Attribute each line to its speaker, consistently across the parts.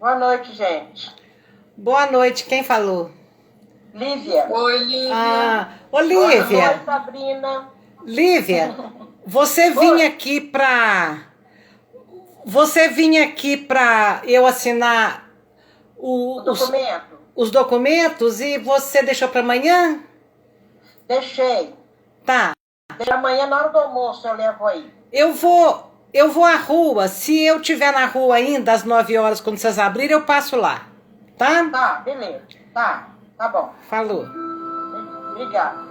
Speaker 1: Boa noite, gente.
Speaker 2: Boa noite, quem falou?
Speaker 1: Lívia.
Speaker 3: Oi, Lívia.
Speaker 2: Ô Lívia.
Speaker 1: Oi, Sabrina.
Speaker 2: Lívia, você vinha aqui para eu assinar os documentos e você deixou para amanhã?
Speaker 1: Deixei.
Speaker 2: Tá.
Speaker 1: Amanhã, na hora do almoço, eu levo aí.
Speaker 2: Eu vou à rua. Se eu estiver na rua ainda, às 9 horas, quando vocês abrirem, eu passo lá. Tá?
Speaker 1: Tá, beleza. Tá bom.
Speaker 2: Falou.
Speaker 1: Obrigada.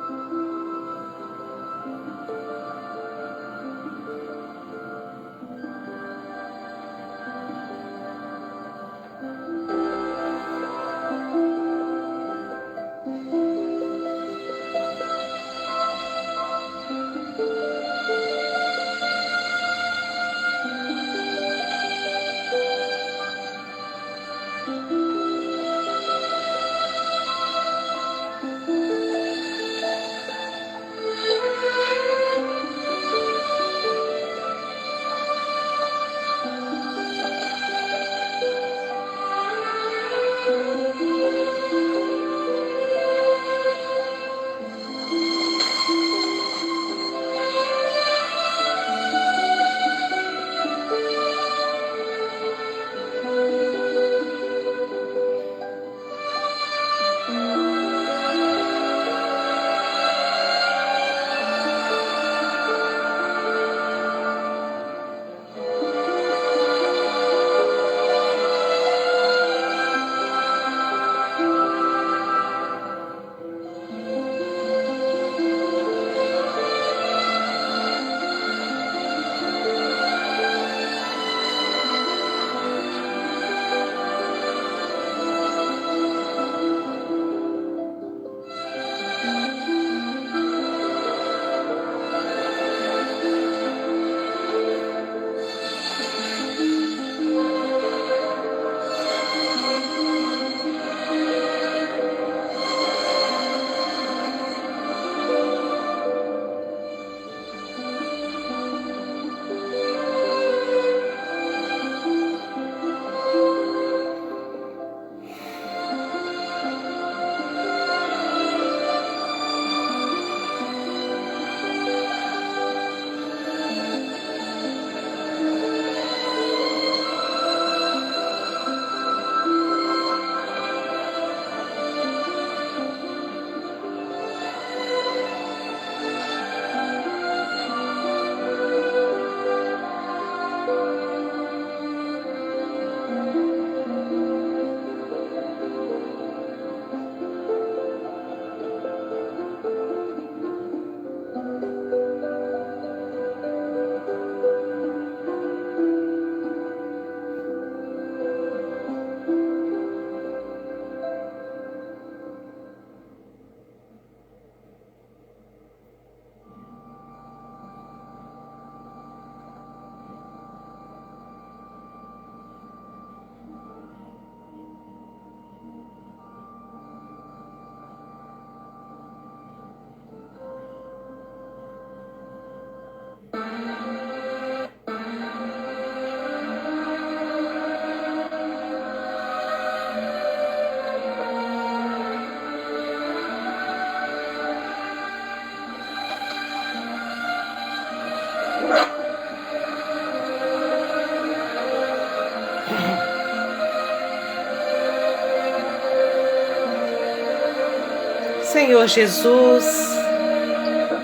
Speaker 2: Senhor Jesus,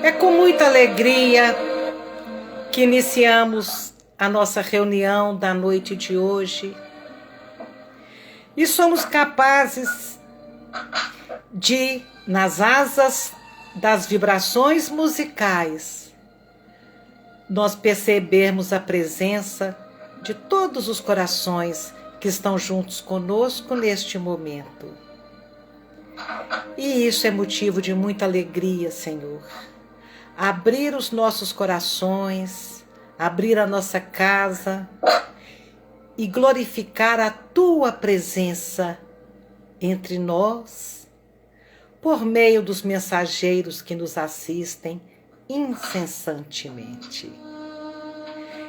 Speaker 2: é com muita alegria que iniciamos a nossa reunião da noite de hoje e somos capazes de, nas asas das vibrações musicais, nós percebermos a presença de todos os corações que estão juntos conosco neste momento. E isso é motivo de muita alegria, Senhor. Abrir os nossos corações, abrir a nossa casa e glorificar a Tua presença entre nós, por meio dos mensageiros que nos assistem incessantemente.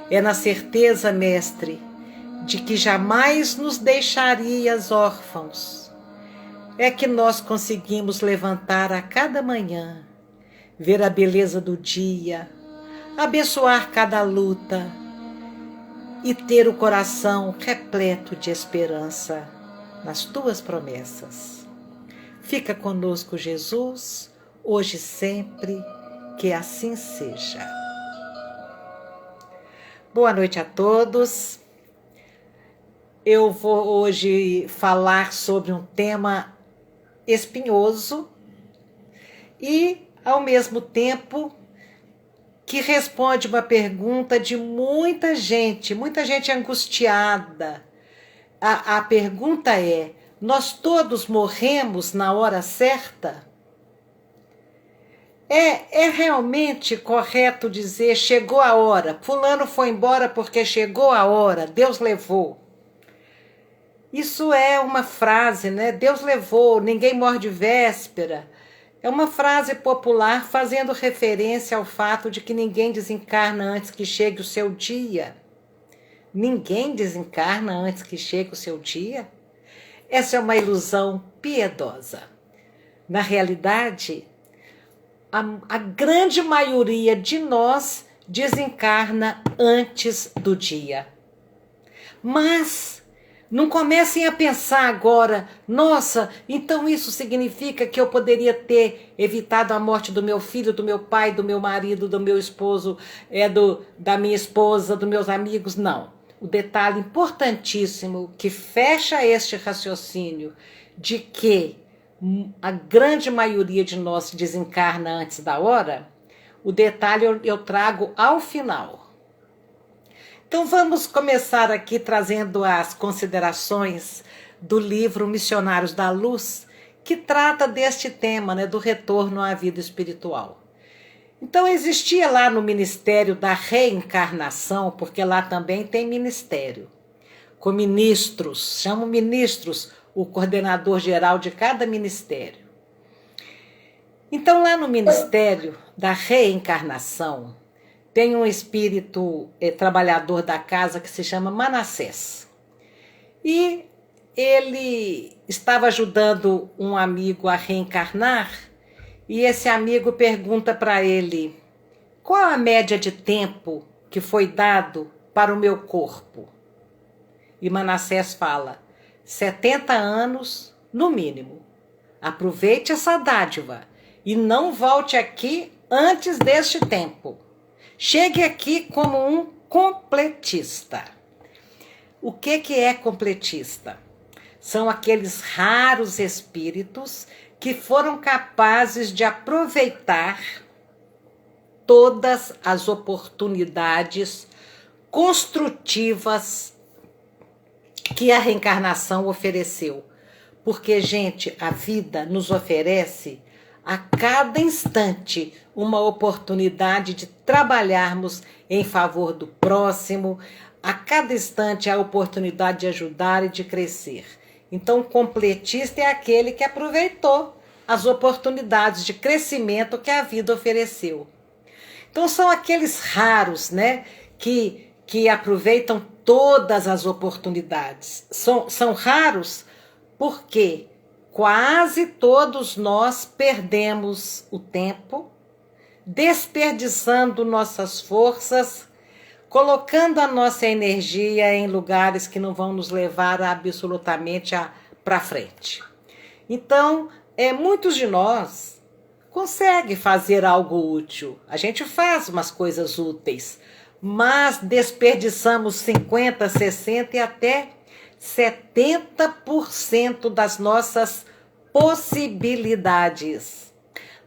Speaker 2: É na certeza, Mestre, de que jamais nos deixarias órfãos, é que nós conseguimos levantar a cada manhã, ver a beleza do dia, abençoar cada luta e ter o coração repleto de esperança nas tuas promessas. Fica conosco, Jesus, hoje e sempre, que assim seja. Boa noite a todos. Eu vou hoje falar sobre um tema espinhoso e, ao mesmo tempo, que responde uma pergunta de muita gente angustiada. A pergunta é: nós todos morremos na hora certa? É realmente correto dizer chegou a hora, fulano foi embora porque chegou a hora, Deus levou? Isso é uma frase, né? Deus levou, ninguém morre de véspera. É uma frase popular fazendo referência ao fato de que ninguém desencarna antes que chegue o seu dia. Ninguém desencarna antes que chegue o seu dia? Essa é uma ilusão piedosa. Na realidade, a grande maioria de nós desencarna antes do dia. Mas não comecem a pensar agora, nossa, então isso significa que eu poderia ter evitado a morte do meu filho, do meu pai, do meu marido, do meu esposo, da minha esposa, dos meus amigos. Não. O detalhe importantíssimo que fecha este raciocínio de que a grande maioria de nós desencarna antes da hora, o detalhe eu trago ao final. Então vamos começar aqui trazendo as considerações do livro Missionários da Luz, que trata deste tema, né, do retorno à vida espiritual. Então existia lá no Ministério da Reencarnação, porque lá também tem ministério, com ministros, chamam ministros o coordenador geral de cada ministério. Então lá no Ministério da Reencarnação, tem um espírito trabalhador da casa que se chama Manassés. E ele estava ajudando um amigo a reencarnar, e esse amigo pergunta para ele: qual a média de tempo que foi dado para o meu corpo? E Manassés fala: 70 anos no mínimo. Aproveite essa dádiva e não volte aqui antes deste tempo. Chegue aqui como um completista. O que é completista? São aqueles raros espíritos que foram capazes de aproveitar todas as oportunidades construtivas que a reencarnação ofereceu. Porque, gente, a vida nos oferece a cada instante uma oportunidade de trabalharmos em favor do próximo, a cada instante a oportunidade de ajudar e de crescer. Então, o completista é aquele que aproveitou as oportunidades de crescimento que a vida ofereceu. Então, são aqueles raros, né, que aproveitam todas as oportunidades. São raros porque quase todos nós perdemos o tempo, desperdiçando nossas forças, colocando a nossa energia em lugares que não vão nos levar absolutamente para frente. Então, muitos de nós conseguem fazer algo útil. A gente faz umas coisas úteis, mas desperdiçamos 50%, 60% e até 70% das nossas possibilidades.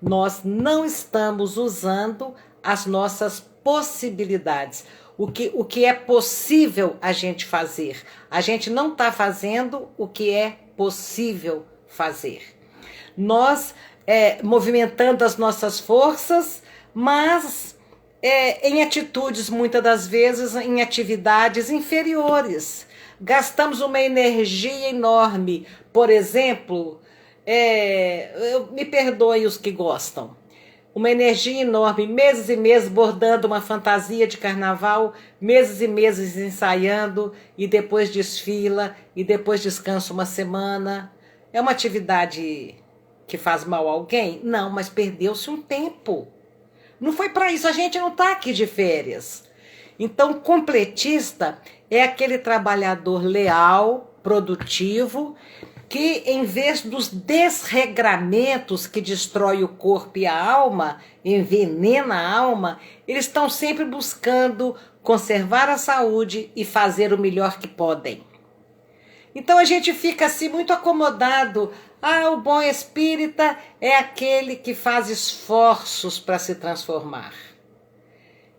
Speaker 2: Nós não estamos usando as nossas possibilidades. O que é possível a gente fazer. A gente não está fazendo o que é possível fazer. Nós movimentando as nossas forças, mas em atitudes, muitas das vezes, em atividades inferiores. Gastamos uma energia enorme. Por exemplo, me perdoem os que gostam, uma energia enorme, meses e meses bordando uma fantasia de carnaval, meses e meses ensaiando, e depois desfila, e depois descansa uma semana. É uma atividade que faz mal a alguém? Não, mas perdeu-se um tempo. Não foi para isso, a gente não está aqui de férias. Então, completista é aquele trabalhador leal, produtivo, que em vez dos desregramentos que destrói o corpo e a alma, envenena a alma, eles estão sempre buscando conservar a saúde e fazer o melhor que podem. Então a gente fica assim muito acomodado. Ah, o bom espírita é aquele que faz esforços para se transformar.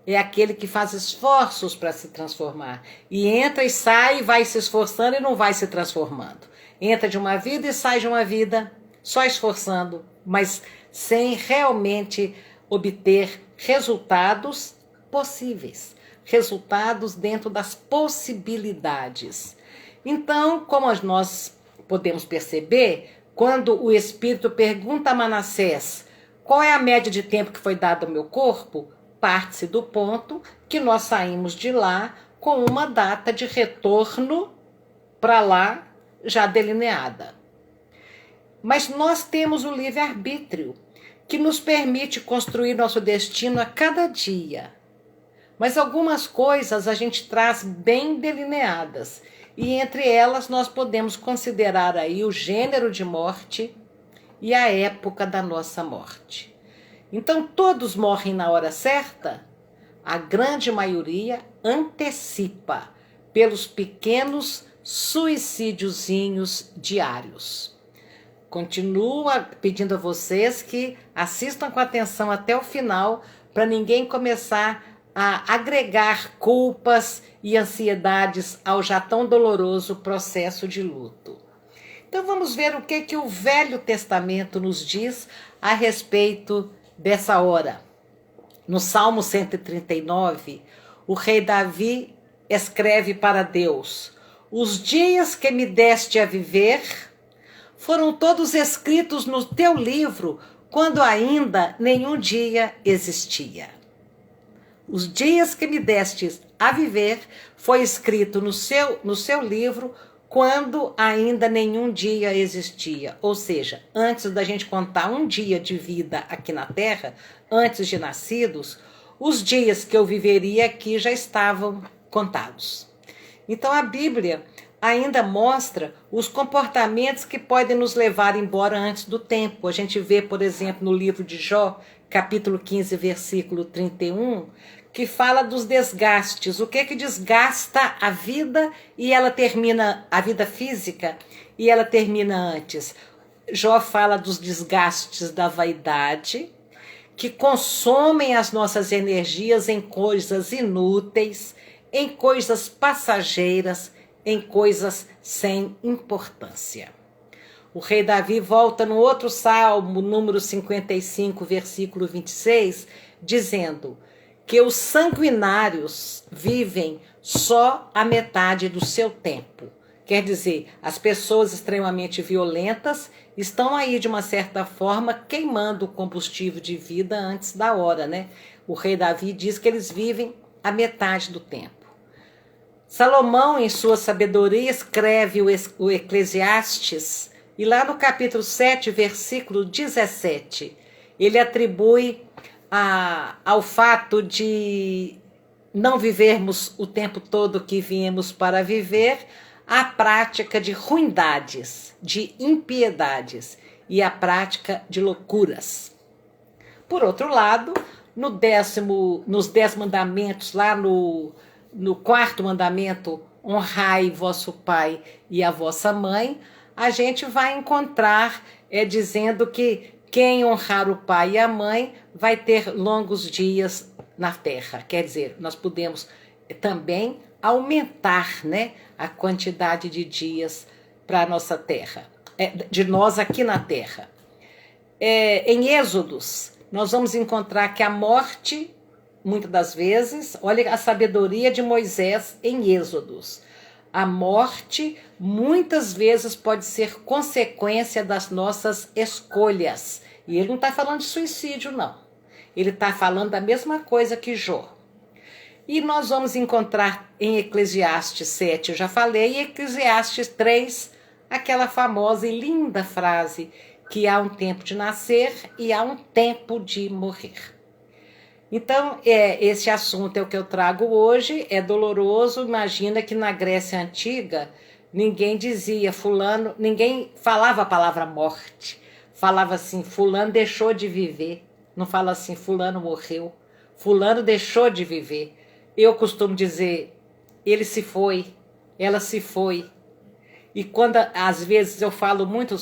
Speaker 2: É aquele que faz esforços para se transformar. E entra e sai, vai se esforçando e não vai se transformando. Entra de uma vida e sai de uma vida só esforçando, mas sem realmente obter resultados possíveis. Resultados dentro das possibilidades. Então, como nós podemos perceber, quando o Espírito pergunta a Manassés qual é a média de tempo que foi dado ao meu corpo, parte-se do ponto que nós saímos de lá com uma data de retorno para lá já delineada. Mas nós temos o livre-arbítrio, que nos permite construir nosso destino a cada dia. Mas algumas coisas a gente traz bem delineadas, e entre elas nós podemos considerar aí o gênero de morte e a época da nossa morte. Então todos morrem na hora certa? A grande maioria antecipa pelos pequenos suicidiozinhos diários. Continuo pedindo a vocês que assistam com atenção até o final para ninguém começar a agregar culpas e ansiedades ao já tão doloroso processo de luto. Então vamos ver o que o Velho Testamento nos diz a respeito dessa hora. No Salmo 139, o rei Davi escreve para Deus: os dias que me deste a viver foram todos escritos no teu livro, quando ainda nenhum dia existia. Os dias que me destes a viver foi escrito no seu livro, quando ainda nenhum dia existia. Ou seja, antes da gente contar um dia de vida aqui na Terra, antes de nascidos, os dias que eu viveria aqui já estavam contados. Então a Bíblia ainda mostra os comportamentos que podem nos levar embora antes do tempo. A gente vê, por exemplo, no livro de Jó, capítulo 15, versículo 31, que fala dos desgastes. O que desgasta a vida e ela termina, a vida física, e ela termina antes? Jó fala dos desgastes da vaidade, que consomem as nossas energias em coisas inúteis, em coisas passageiras, em coisas sem importância. O rei Davi volta no outro salmo, número 55, versículo 26, dizendo que os sanguinários vivem só a metade do seu tempo. Quer dizer, as pessoas extremamente violentas estão aí, de uma certa forma, queimando o combustível de vida antes da hora, né? O rei Davi diz que eles vivem a metade do tempo. Salomão, em sua sabedoria, escreve o Eclesiastes, e lá no capítulo 7, versículo 17, ele atribui ao fato de não vivermos o tempo todo que viemos para viver, a prática de ruindades, de impiedades e a prática de loucuras. Por outro lado, nos 10 mandamentos, lá no 4º mandamento, honrai vosso pai e a vossa mãe, a gente vai encontrar dizendo que quem honrar o pai e a mãe vai ter longos dias na terra. Quer dizer, nós podemos também aumentar, né, a quantidade de dias para a nossa terra, de nós aqui na terra. Em Êxodos, nós vamos encontrar que a morte, muitas das vezes, olha a sabedoria de Moisés em Êxodos, a morte muitas vezes pode ser consequência das nossas escolhas. E ele não está falando de suicídio, não. ele está falando da mesma coisa que Jó. E nós vamos encontrar em Eclesiastes 7, eu já falei, e Eclesiastes 3, aquela famosa e linda frase que há um tempo de nascer e há um tempo de morrer. Então, esse assunto é o que eu trago hoje, é doloroso. Imagina que na Grécia Antiga, ninguém dizia fulano, ninguém falava a palavra morte. Falava assim, fulano deixou de viver. Não fala assim, fulano morreu. Fulano deixou de viver. Eu costumo dizer, ele se foi, ela se foi. E quando, às vezes, eu falo muito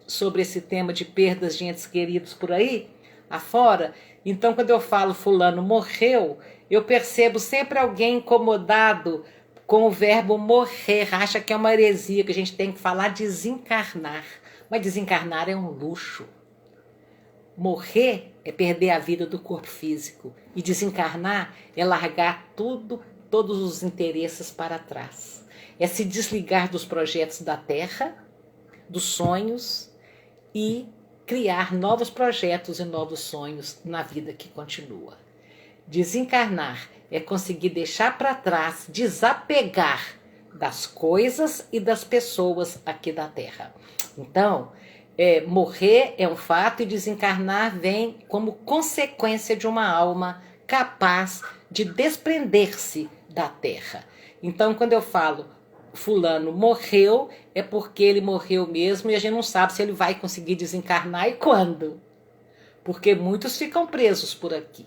Speaker 2: sobre esse tema de perdas de entes queridos por aí, afora, então quando eu falo fulano morreu, eu percebo sempre alguém incomodado com o verbo morrer, acha que é uma heresia, que a gente tem que falar desencarnar. Mas desencarnar é um luxo. Morrer é perder a vida do corpo físico. E desencarnar é largar tudo, todos os interesses para trás. É se desligar dos projetos da Terra, dos sonhos e criar novos projetos e novos sonhos na vida que continua. Desencarnar é conseguir deixar para trás, desapegar das coisas e das pessoas aqui da Terra. Então, morrer é um fato e desencarnar vem como consequência de uma alma capaz de desprender-se da Terra. Então, quando eu falo fulano morreu, é porque ele morreu mesmo e a gente não sabe se ele vai conseguir desencarnar e quando. Porque muitos ficam presos por aqui.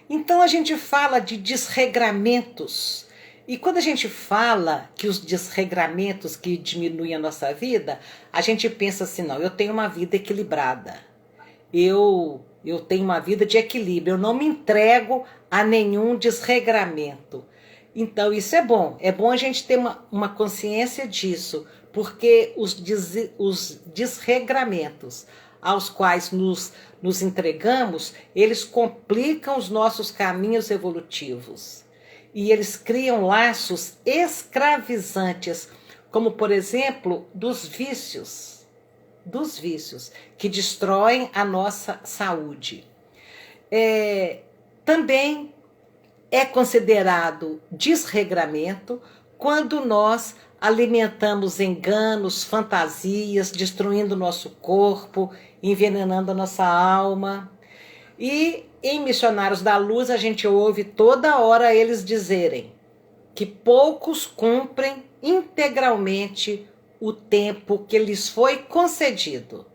Speaker 2: Então a gente fala de desregramentos. E quando a gente fala que os desregramentos que diminuem a nossa vida, a gente pensa assim, não, eu tenho uma vida equilibrada. Eu tenho uma vida de equilíbrio, eu não me entrego a nenhum desregramento. Então isso é bom a gente ter uma consciência disso, porque os desregramentos aos quais nos entregamos, eles complicam os nossos caminhos evolutivos. E eles criam laços escravizantes, como por exemplo, dos vícios, que destroem a nossa saúde. Também é considerado desregramento quando nós alimentamos enganos, fantasias, destruindo o nosso corpo, envenenando a nossa alma. E em Missionários da Luz a gente ouve toda hora eles dizerem que poucos cumprem integralmente o tempo que lhes foi concedido.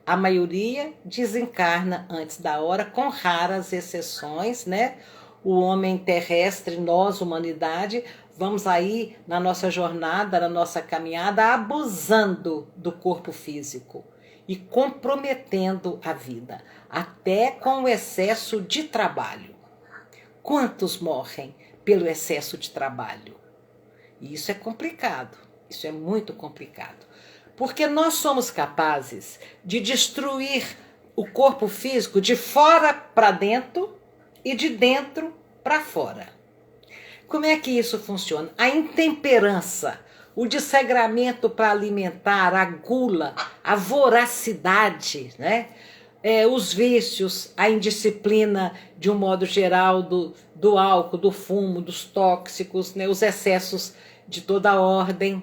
Speaker 2: A maioria desencarna antes da hora, com raras exceções, né? O homem terrestre, nós, humanidade, vamos aí na nossa jornada, na nossa caminhada, abusando do corpo físico e comprometendo a vida, até com o excesso de trabalho. Quantos morrem pelo excesso de trabalho? E isso é complicado, isso é muito complicado, porque nós somos capazes de destruir o corpo físico de fora para dentro e de dentro para fora. Como é que isso funciona? A intemperança, o desregramento para alimentar, a gula, a voracidade, né? Os vícios, a indisciplina de um modo geral do álcool, do fumo, dos tóxicos, né? Os excessos de toda ordem,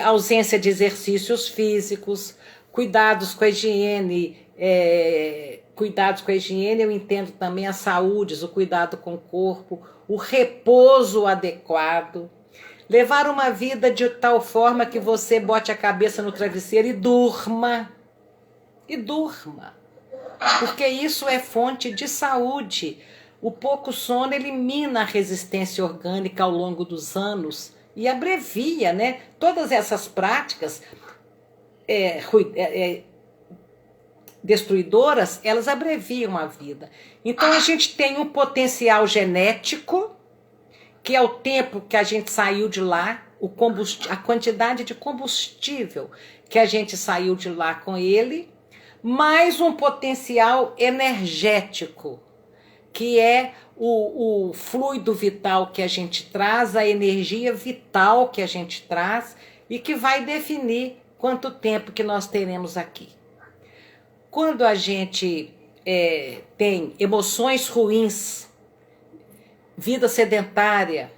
Speaker 2: ausência de exercícios físicos, cuidados com a higiene. Cuidados com a higiene, eu entendo também a saúde, o cuidado com o corpo, o repouso adequado, levar uma vida de tal forma que você bote a cabeça no travesseiro e durma, porque isso é fonte de saúde. O pouco sono elimina a resistência orgânica ao longo dos anos e abrevia, né? Todas essas práticas destruidoras, elas abreviam a vida. Então a gente tem um potencial genético, que é o tempo que a gente saiu de lá, a quantidade de combustível que a gente saiu de lá com ele, mais um potencial energético, que é o fluido vital que a gente traz, a energia vital que a gente traz e que vai definir quanto tempo que nós teremos aqui. Quando a gente tem emoções ruins, vida sedentária,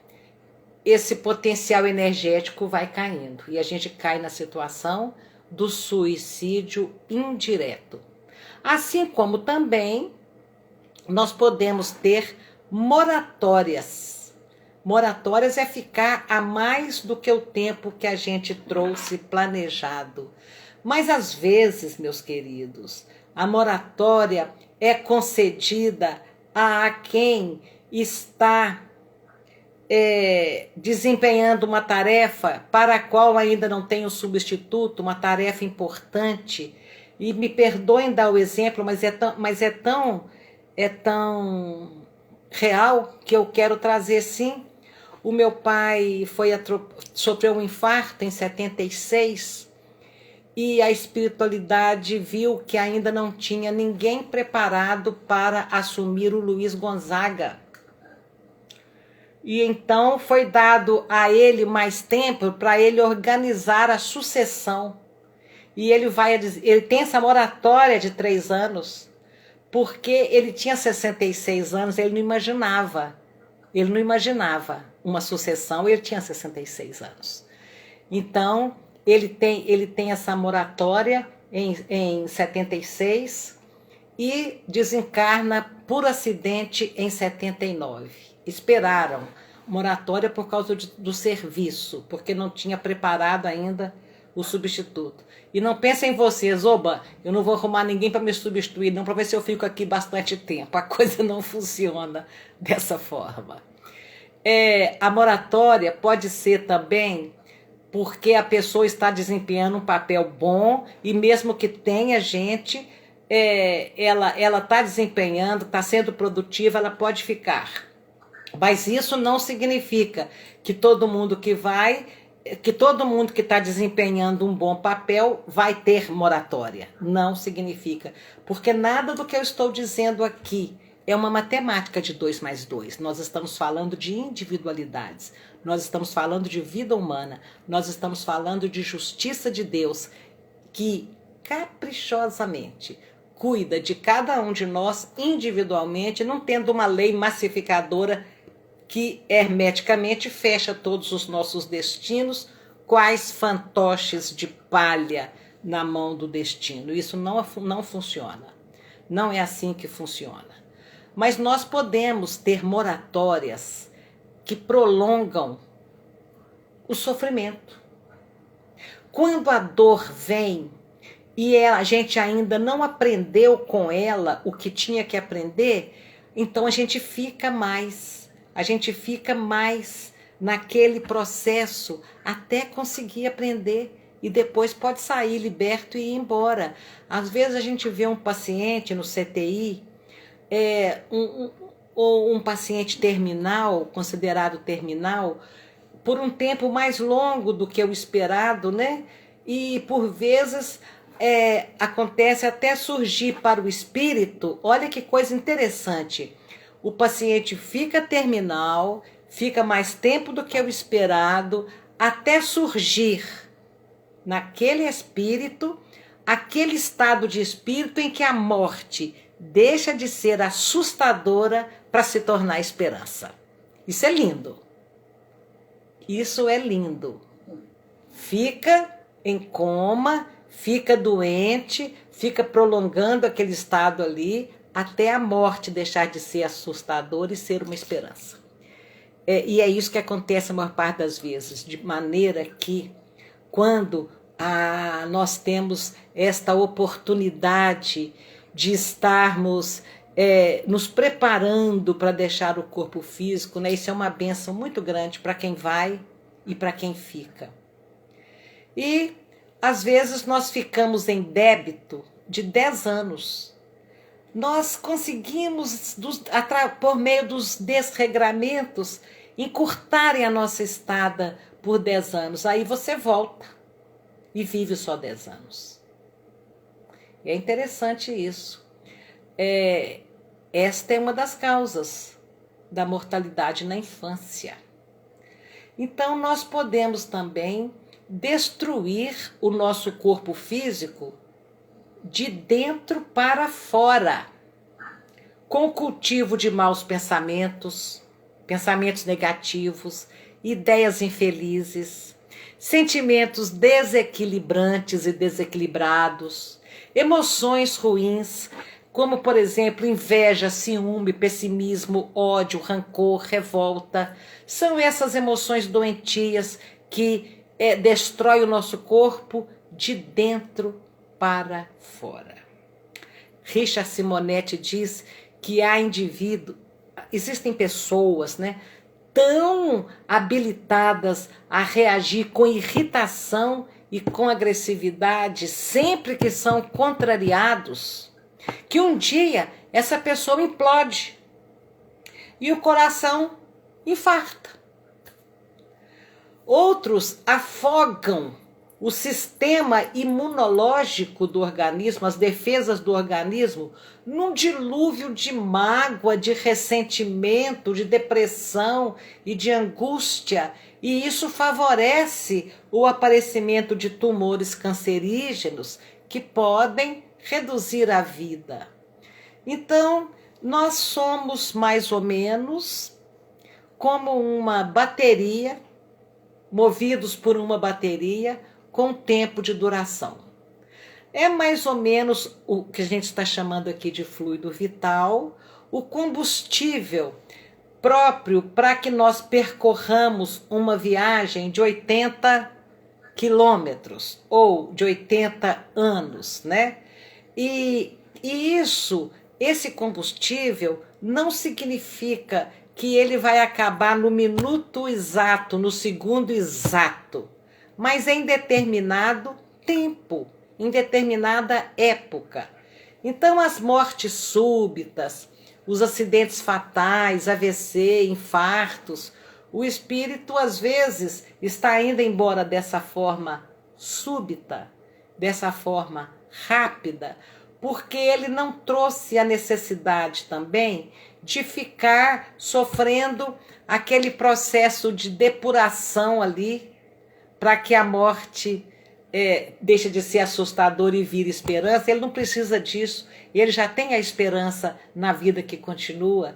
Speaker 2: esse potencial energético vai caindo e a gente cai na situação do suicídio indireto. Assim como também nós podemos ter moratórias. Moratórias é ficar a mais do que o tempo que a gente trouxe planejado. Mas às vezes, meus queridos, a moratória é concedida a quem está desempenhando uma tarefa para a qual ainda não tem um substituto, uma tarefa importante. E me perdoem dar o exemplo, mas é tão real que eu quero trazer sim. O meu pai sofreu um infarto em 76 e a espiritualidade viu que ainda não tinha ninguém preparado para assumir o Luiz Gonzaga. E então foi dado a ele mais tempo para ele organizar a sucessão. E ele tem essa moratória de 3 anos, porque ele tinha 66 anos, ele não imaginava uma sucessão, ele tinha 66 anos. Então, ele tem essa moratória em 76 e desencarna por acidente em 79. Esperaram moratória por causa do serviço, porque não tinha preparado ainda o substituto. E não pensem em vocês, oba, eu não vou arrumar ninguém para me substituir, não, para ver se eu fico aqui bastante tempo. A coisa não funciona dessa forma. A moratória pode ser também porque a pessoa está desempenhando um papel bom e mesmo que tenha gente, ela está desempenhando, está sendo produtiva, ela pode ficar. Mas isso não significa que todo mundo que está desempenhando um bom papel vai ter moratória. Não significa. Porque nada do que eu estou dizendo aqui é uma matemática de 2 mais 2. Nós estamos falando de individualidades. Nós estamos falando de vida humana. Nós estamos falando de justiça de Deus, que caprichosamente cuida de cada um de nós individualmente, não tendo uma lei massificadora que hermeticamente fecha todos os nossos destinos, quais fantoches de palha na mão do destino. Isso não funciona. Não é assim que funciona. Mas nós podemos ter moratórias que prolongam o sofrimento. Quando a dor vem e a gente ainda não aprendeu com ela o que tinha que aprender, então a gente fica mais naquele processo até conseguir aprender e depois pode sair liberto e ir embora. Às vezes a gente vê um paciente no CTI, um paciente terminal, considerado terminal, por um tempo mais longo do que o esperado, né? E por vezes acontece até surgir para o espírito, olha que coisa interessante, o paciente fica terminal, fica mais tempo do que o esperado, até surgir naquele espírito, aquele estado de espírito em que a morte deixa de ser assustadora para se tornar esperança. Isso é lindo. Isso é lindo. Fica em coma, fica doente, fica prolongando aquele estado ali, até a morte deixar de ser assustadora e ser uma esperança. E é isso que acontece a maior parte das vezes, de maneira que quando nós temos esta oportunidade de estarmos nos preparando para deixar o corpo físico, né? Isso é uma bênção muito grande para quem vai e para quem fica. E às vezes nós ficamos em débito de 10 anos. Nós conseguimos, por meio dos desregramentos, encurtarem a nossa estada por 10 anos. Aí você volta e vive só 10 anos. E é interessante isso. Esta é uma das causas da mortalidade na infância. Então, nós podemos também destruir o nosso corpo físico de dentro para fora. com o cultivo de maus pensamentos, pensamentos negativos, ideias infelizes, sentimentos desequilibrantes e desequilibrados, emoções ruins, como, por exemplo, inveja, ciúme, pessimismo, ódio, rancor, revolta. São essas emoções doentias que destrói o nosso corpo de dentro para fora. Richard Simonetti diz que existem pessoas, né, tão habilitadas a reagir com irritação e com agressividade sempre que são contrariados, que um dia essa pessoa implode e o coração infarta. Outros afogam o sistema imunológico do organismo, as defesas do organismo, num dilúvio de mágoa, de ressentimento, de depressão e de angústia. E isso favorece o aparecimento de tumores cancerígenos que podem reduzir a vida. Então, nós somos mais ou menos como uma bateria, movidos por uma bateria com tempo de duração. É mais ou menos o que a gente está chamando aqui de fluido vital, o combustível próprio para que nós percorramos uma viagem de 80 quilômetros ou de 80 anos, né? E esse combustível não significa que ele vai acabar no minuto exato, no segundo exato, mas em determinado tempo, em determinada época. Então, as mortes súbitas, os acidentes fatais, AVC, infartos, o espírito às vezes está indo embora dessa forma súbita, dessa forma rápida, porque ele não trouxe a necessidade também de ficar sofrendo aquele processo de depuração ali, para que a morte deixe de ser assustadora e vire esperança. Ele não precisa disso, ele já tem a esperança na vida que continua.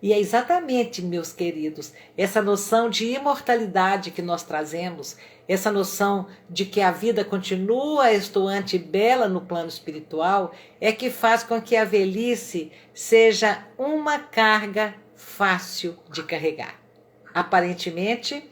Speaker 2: E é exatamente, meus queridos, essa noção de imortalidade que nós trazemos, essa noção de que a vida continua estoante e bela no plano espiritual, é que faz com que a velhice seja uma carga fácil de carregar. Aparentemente,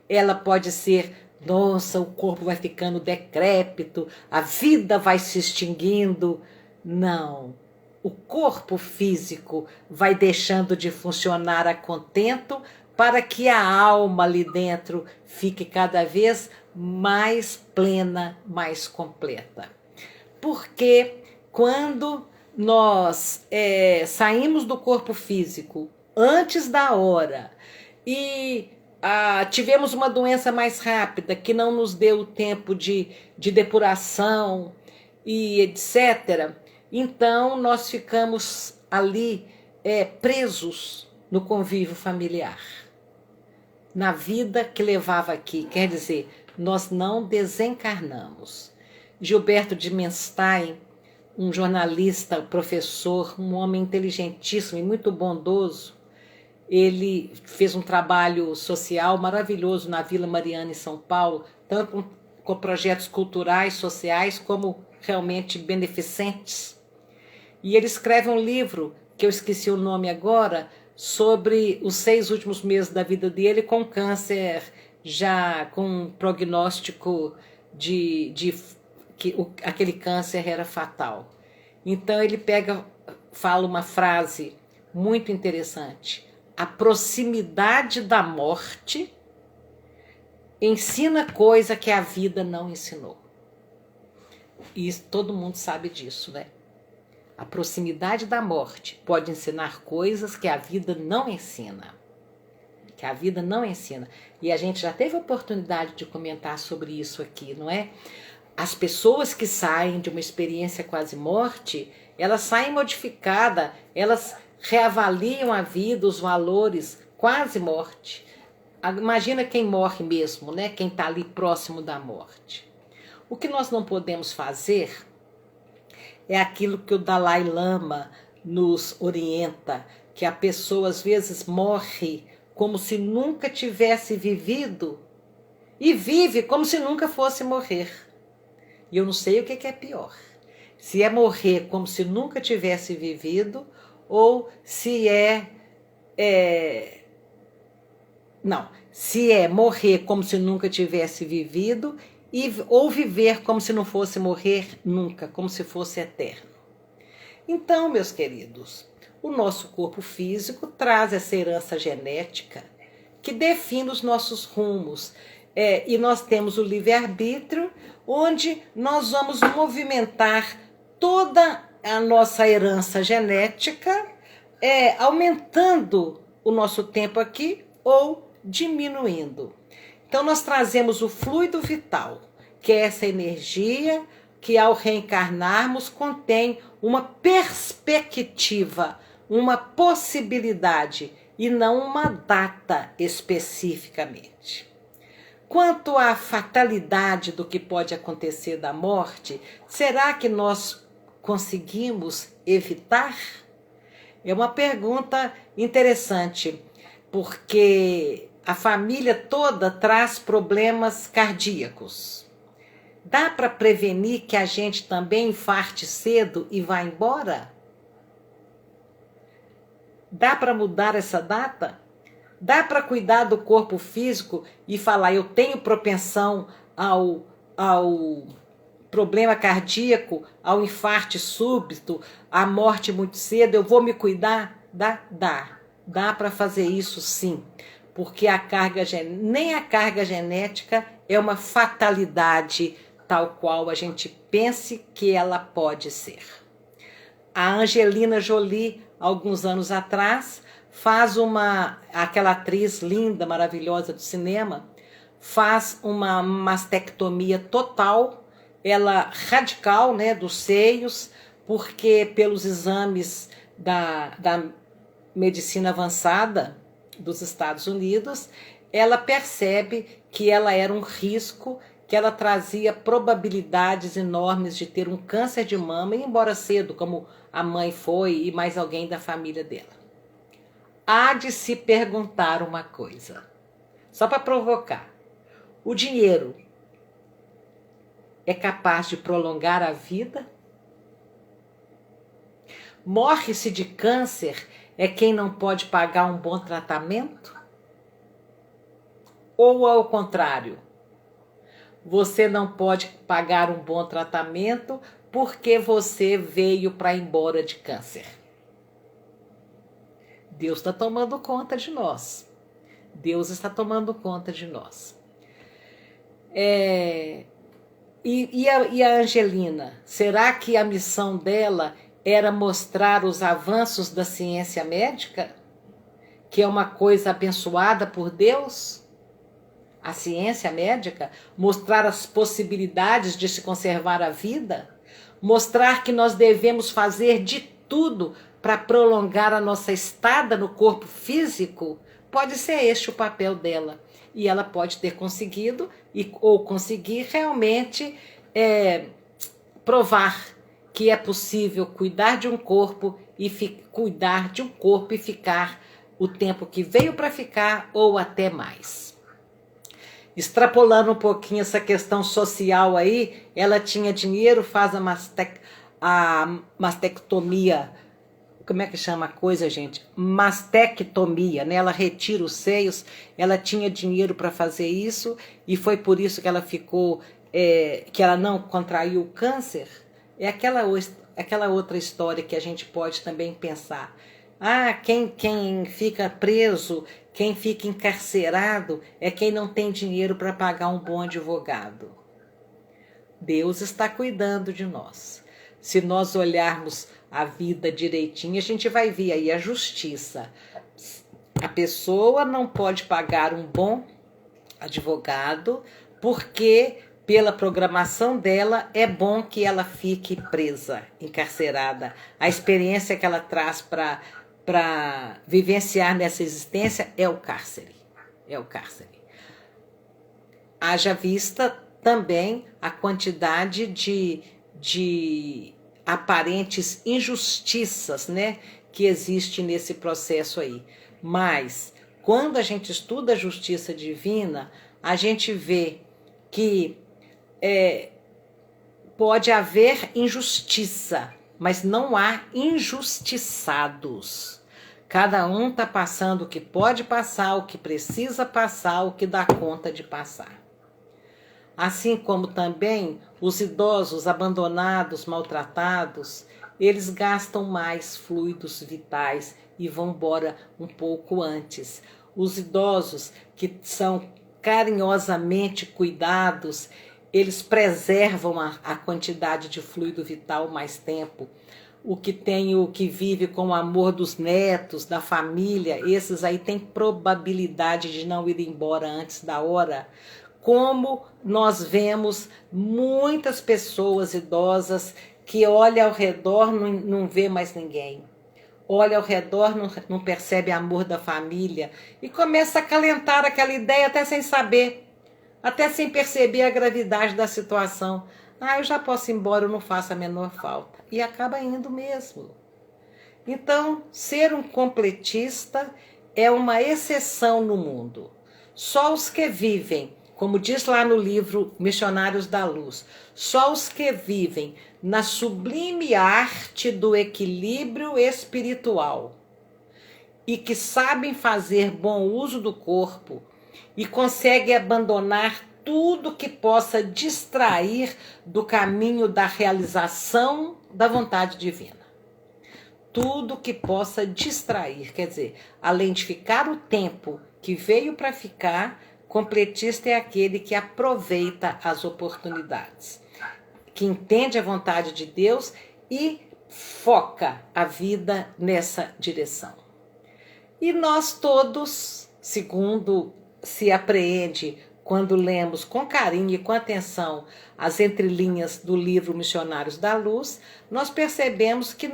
Speaker 2: ela pode ser, nossa, o corpo vai ficando decrépito, a vida vai se extinguindo. Não. O corpo físico vai deixando de funcionar a contento para que a alma ali dentro fique cada vez mais plena, mais completa. Porque quando nós saímos do corpo físico antes da hora e tivemos uma doença mais rápida que não nos deu o tempo de depuração e etc., então nós ficamos ali presos no convívio familiar, na vida que levava aqui. Quer dizer, nós não desencarnamos. Gilberto de Menstein, um jornalista, professor, um homem inteligentíssimo e muito bondoso, ele fez um trabalho social maravilhoso na Vila Mariana, em São Paulo, tanto com projetos culturais, sociais, como realmente beneficentes. E ele escreve um livro, que eu esqueci o nome agora, sobre os 6 últimos meses da vida dele com câncer, já com um prognóstico que aquele câncer era fatal. Então ele fala uma frase muito interessante: a proximidade da morte ensina coisa que a vida não ensinou. E todo mundo sabe disso, né? A proximidade da morte pode ensinar coisas que a vida não ensina. Que a vida não ensina. E a gente já teve a oportunidade de comentar sobre isso aqui, não é? As pessoas que saem de uma experiência quase morte, elas saem modificadas, elas reavaliam a vida, os valores, quase morte. Imagina quem morre mesmo, né? Quem está ali próximo da morte. O que nós não podemos fazer é aquilo que o Dalai Lama, nos orienta que a pessoa às vezes morre como se nunca tivesse vivido e vive como se nunca fosse morrer. E eu não sei o que é pior. Se é morrer como se nunca tivesse vivido ou se se é morrer como se nunca tivesse vivido ou viver como se não fosse morrer nunca, como se fosse eterno. Então, meus queridos, o nosso corpo físico traz essa herança genética que define os nossos rumos. E nós temos o livre-arbítrio, onde nós vamos movimentar toda a nossa herança genética, aumentando o nosso tempo aqui ou diminuindo. Então, nós trazemos o fluido vital, que é essa energia que, ao reencarnarmos, contém uma perspectiva, uma possibilidade e não uma data especificamente. Quanto à fatalidade do que pode acontecer da morte, será que nós conseguimos evitar? É uma pergunta interessante, porque a família toda traz problemas cardíacos. Dá para prevenir que a gente também infarte cedo e vá embora? Dá para mudar essa data? Dá para cuidar do corpo físico e falar, eu tenho propensão ao problema cardíaco, ao infarte súbito, à morte muito cedo, eu vou me cuidar? Dá para fazer isso sim, porque nem a carga genética é uma fatalidade tal qual a gente pense que ela pode ser. A Angelina Jolie, alguns anos atrás, aquela atriz linda, maravilhosa do cinema, faz uma mastectomia total, ela radical, né, dos seios, porque pelos exames da medicina avançada dos Estados Unidos, ela percebe que ela era um risco, que ela trazia probabilidades enormes de ter um câncer de mama, e embora cedo, como a mãe foi e mais alguém da família dela. Há de se perguntar uma coisa, só para provocar. O dinheiro é capaz de prolongar a vida? Morre-se de câncer é quem não pode pagar um bom tratamento? Ou ao contrário, você não pode pagar um bom tratamento porque você veio para ir embora de câncer? Deus está tomando conta de nós. Deus está tomando conta de nós. E a Angelina, será que a missão dela era mostrar os avanços da ciência médica? Que é uma coisa abençoada por Deus? A ciência médica, mostrar as possibilidades de se conservar a vida, mostrar que nós devemos fazer de tudo para prolongar a nossa estada no corpo físico, pode ser este o papel dela. E ela pode ter conseguido, ou conseguir realmente provar que é possível cuidar de um corpo e ficar o tempo que veio para ficar ou até mais. Extrapolando um pouquinho essa questão social aí, ela tinha dinheiro, faz a mastectomia. Como é que chama a coisa, gente? Mastectomia, né? Ela retira os seios, ela tinha dinheiro para fazer isso e foi por isso que ela ficou, que ela não contraiu o câncer. É aquela outra história que a gente pode também pensar. Quem fica preso, quem fica encarcerado é quem não tem dinheiro para pagar um bom advogado. Deus está cuidando de nós. Se nós olharmos a vida direitinho, a gente vai ver aí a justiça. A pessoa não pode pagar um bom advogado porque, pela programação dela, é bom que ela fique presa, encarcerada. A experiência que ela traz para vivenciar nessa existência é o cárcere. É o cárcere. Haja vista também a quantidade de aparentes injustiças, né, que existem nesse processo aí. Mas, quando a gente estuda a justiça divina, a gente vê que pode haver injustiça, mas não há injustiçados. Cada um está passando o que pode passar, o que precisa passar, o que dá conta de passar. Assim como também os idosos abandonados, maltratados, eles gastam mais fluidos vitais e vão embora um pouco antes. Os idosos que são carinhosamente cuidados, eles preservam a quantidade de fluido vital mais tempo. O que vive com o amor dos netos, da família, esses aí têm probabilidade de não ir embora antes da hora. Como nós vemos muitas pessoas idosas que olham ao redor, não vê mais ninguém. Olha ao redor, não percebe amor da família e começa a acalentar aquela ideia até sem saber, até sem perceber a gravidade da situação. Eu já posso ir embora, eu não faço a menor falta. E acaba indo mesmo. Então, ser um completista é uma exceção no mundo. Só os que vivem, como diz lá no livro Missionários da Luz, só os que vivem na sublime arte do equilíbrio espiritual e que sabem fazer bom uso do corpo e conseguem abandonar tudo que possa distrair do caminho da realização da vontade divina. Tudo que possa distrair, quer dizer, além de ficar o tempo que veio para ficar, completista é aquele que aproveita as oportunidades, que entende a vontade de Deus e foca a vida nessa direção. E nós todos, segundo se apreende quando lemos com carinho e com atenção as entrelinhas do livro Missionários da Luz, nós percebemos que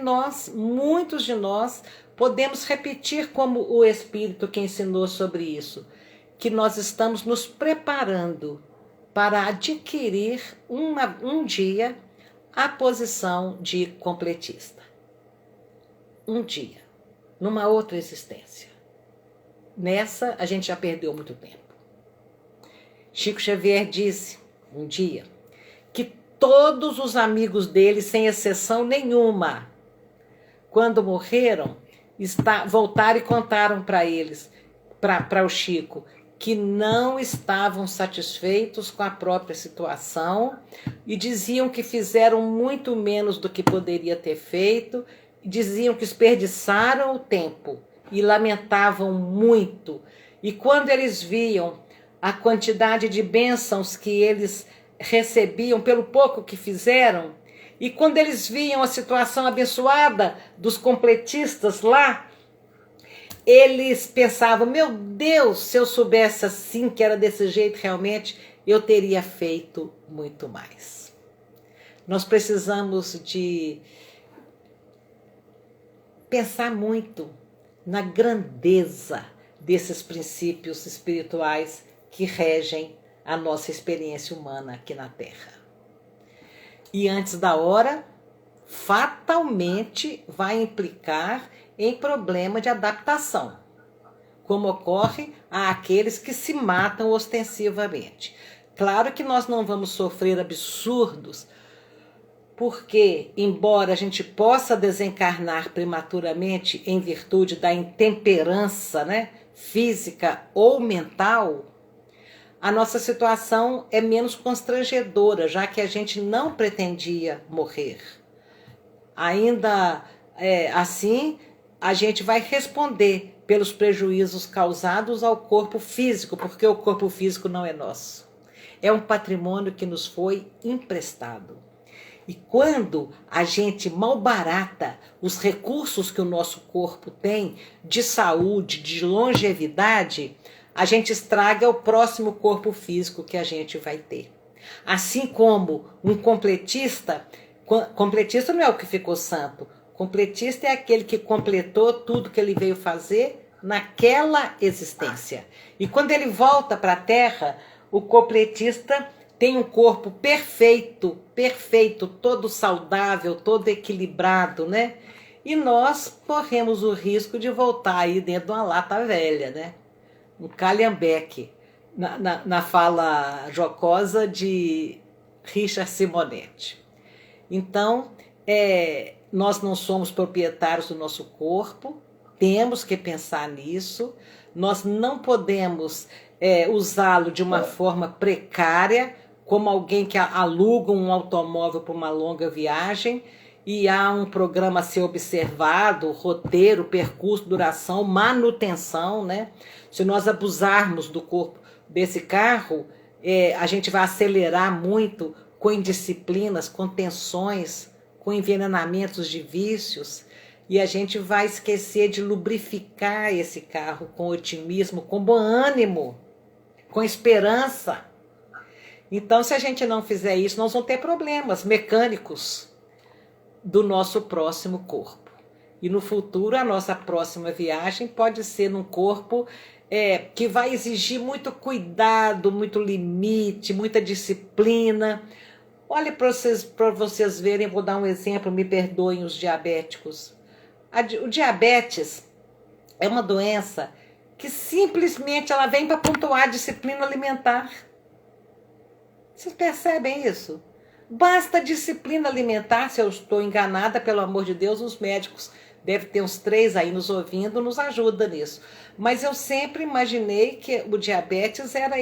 Speaker 2: muitos de nós, podemos repetir como o Espírito que ensinou sobre isso, que nós estamos nos preparando para adquirir um dia a posição de completista. Um dia, numa outra existência. Nessa, a gente já perdeu muito tempo. Chico Xavier disse, um dia, que todos os amigos dele, sem exceção nenhuma, quando morreram, voltaram e contaram para eles, para o Chico, que não estavam satisfeitos com a própria situação e diziam que fizeram muito menos do que poderia ter feito, e diziam que desperdiçaram o tempo e lamentavam muito. E quando eles viam a quantidade de bênçãos que eles recebiam pelo pouco que fizeram, e quando eles viam a situação abençoada dos completistas lá, eles pensavam, meu Deus, se eu soubesse assim, que era desse jeito realmente, eu teria feito muito mais. Nós precisamos de pensar muito na grandeza desses princípios espirituais que regem a nossa experiência humana aqui na Terra. E antes da hora, fatalmente vai implicar em problema de adaptação, como ocorre àqueles que se matam ostensivamente. Claro que nós não vamos sofrer absurdos, porque, embora a gente possa desencarnar prematuramente em virtude da intemperança, né, física ou mental, a nossa situação é menos constrangedora, já que a gente não pretendia morrer. Ainda assim, a gente vai responder pelos prejuízos causados ao corpo físico, porque o corpo físico não é nosso. É um patrimônio que nos foi emprestado. E quando a gente malbarata os recursos que o nosso corpo tem de saúde, de longevidade, a gente estraga o próximo corpo físico que a gente vai ter. Assim como um completista não é o que ficou santo, completista é aquele que completou tudo que ele veio fazer naquela existência. E quando ele volta para a Terra, o completista tem um corpo perfeito, perfeito, todo saudável, todo equilibrado, né? E nós corremos o risco de voltar aí dentro de uma lata velha, né? Um calhambeque, na fala jocosa de Richard Simonetti. Então, nós não somos proprietários do nosso corpo, temos que pensar nisso, nós não podemos usá-lo de uma forma precária, como alguém que aluga um automóvel para uma longa viagem, e há um programa a ser observado, roteiro, percurso, duração, manutenção, né? Se nós abusarmos do corpo desse carro, a gente vai acelerar muito com indisciplinas, com tensões, com envenenamentos de vícios, e a gente vai esquecer de lubrificar esse carro com otimismo, com bom ânimo, com esperança. Então, se a gente não fizer isso, nós vamos ter problemas mecânicos do nosso próximo corpo. E no futuro, a nossa próxima viagem pode ser num corpo que vai exigir muito cuidado, muito limite, muita disciplina. Olha para vocês verem, vou dar um exemplo, me perdoem os diabéticos. O diabetes é uma doença que simplesmente ela vem para pontuar a disciplina alimentar. Vocês percebem isso? Basta disciplina alimentar. Se eu estou enganada, pelo amor de Deus, os médicos, deve ter uns 3 aí nos ouvindo, nos ajuda nisso. Mas eu sempre imaginei que o diabetes era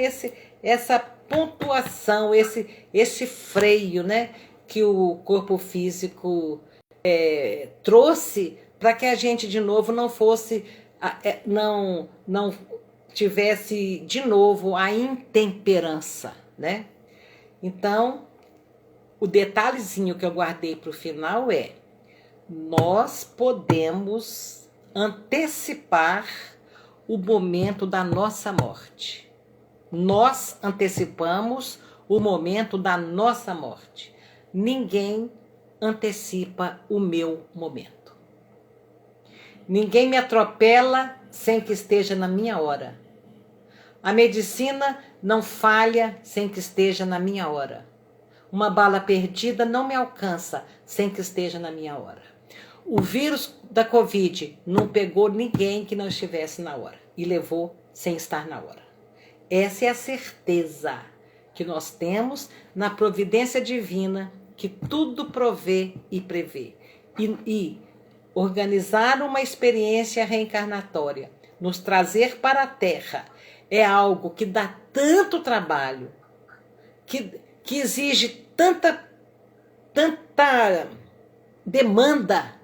Speaker 2: essa pontuação, esse freio, né, que o corpo físico trouxe para que a gente de novo não fosse, não tivesse de novo a intemperança, né? Então, o detalhezinho que eu guardei para o final nós podemos antecipar o momento da nossa morte. Nós antecipamos o momento da nossa morte. Ninguém antecipa o meu momento. Ninguém me atropela sem que esteja na minha hora. A medicina não falha sem que esteja na minha hora. Uma bala perdida não me alcança sem que esteja na minha hora. O vírus da Covid não pegou ninguém que não estivesse na hora e levou sem estar na hora. Essa é a certeza que nós temos na providência divina, que tudo provê e prevê. E organizar uma experiência reencarnatória, nos trazer para a Terra, é algo que dá tanto trabalho, que exige tanta demanda,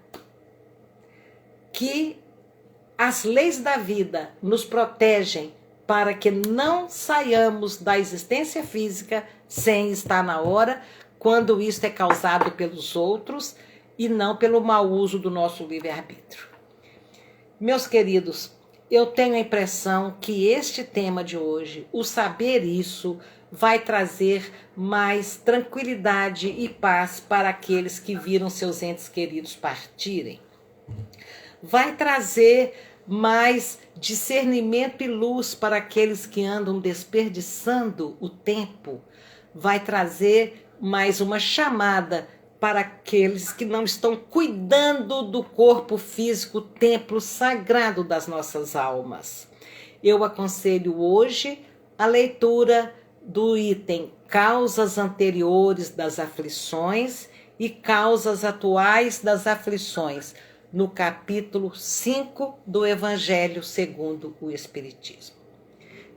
Speaker 2: que as leis da vida nos protegem para que não saiamos da existência física sem estar na hora, quando isso é causado pelos outros e não pelo mau uso do nosso livre-arbítrio. Meus queridos, eu tenho a impressão que este tema de hoje, o saber isso, vai trazer mais tranquilidade e paz para aqueles que viram seus entes queridos partirem. Vai trazer mais discernimento e luz para aqueles que andam desperdiçando o tempo. Vai trazer mais uma chamada para aqueles que não estão cuidando do corpo físico, templo sagrado das nossas almas. Eu aconselho hoje a leitura do item Causas Anteriores das Aflições e Causas Atuais das Aflições, no capítulo 5 do Evangelho segundo o Espiritismo.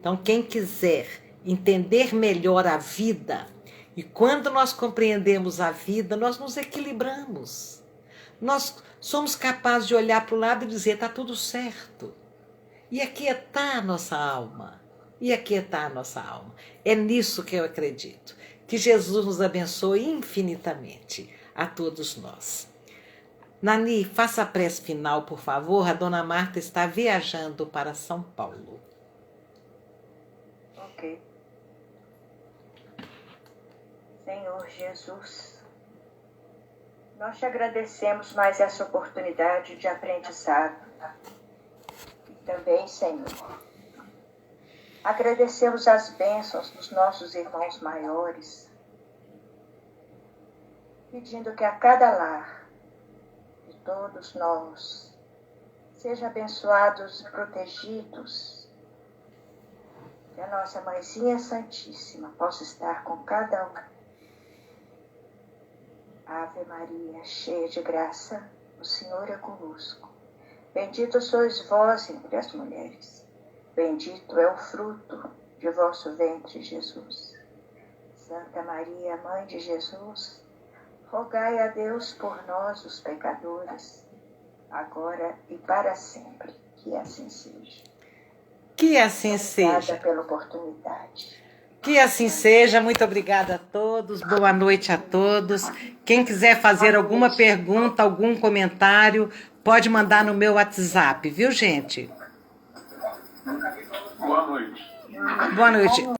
Speaker 2: Então, quem quiser entender melhor a vida, e quando nós compreendemos a vida, nós nos equilibramos. Nós somos capazes de olhar para o lado e dizer, está tudo certo. E aquietar a nossa alma. E aquietar a nossa alma. É nisso que eu acredito. Que Jesus nos abençoe infinitamente a todos nós. Nani, faça a prece final, por favor. A dona Marta está viajando para São Paulo.
Speaker 3: Ok. Senhor Jesus, nós te agradecemos mais essa oportunidade de aprendizado. E também, Senhor, Agradecemos as bênçãos dos nossos irmãos maiores, pedindo que a cada lar de todos nós seja abençoados e protegidos, que a nossa Mãezinha Santíssima possa estar com cada um. Ave Maria, cheia de graça, o Senhor é convosco. Bendita sois vós entre as mulheres. Bendito é o fruto de vosso ventre, Jesus. Santa Maria, Mãe de Jesus, rogai a Deus por nós, os pecadores, agora e para sempre. Que assim seja.
Speaker 2: Que assim
Speaker 3: Obrigada
Speaker 2: seja.
Speaker 3: pela oportunidade.
Speaker 2: Que assim seja. Muito obrigada a todos. Boa noite a todos. Quem quiser fazer alguma pergunta, algum comentário, pode mandar no meu WhatsApp, viu, gente?
Speaker 4: Boa noite.
Speaker 2: Boa noite.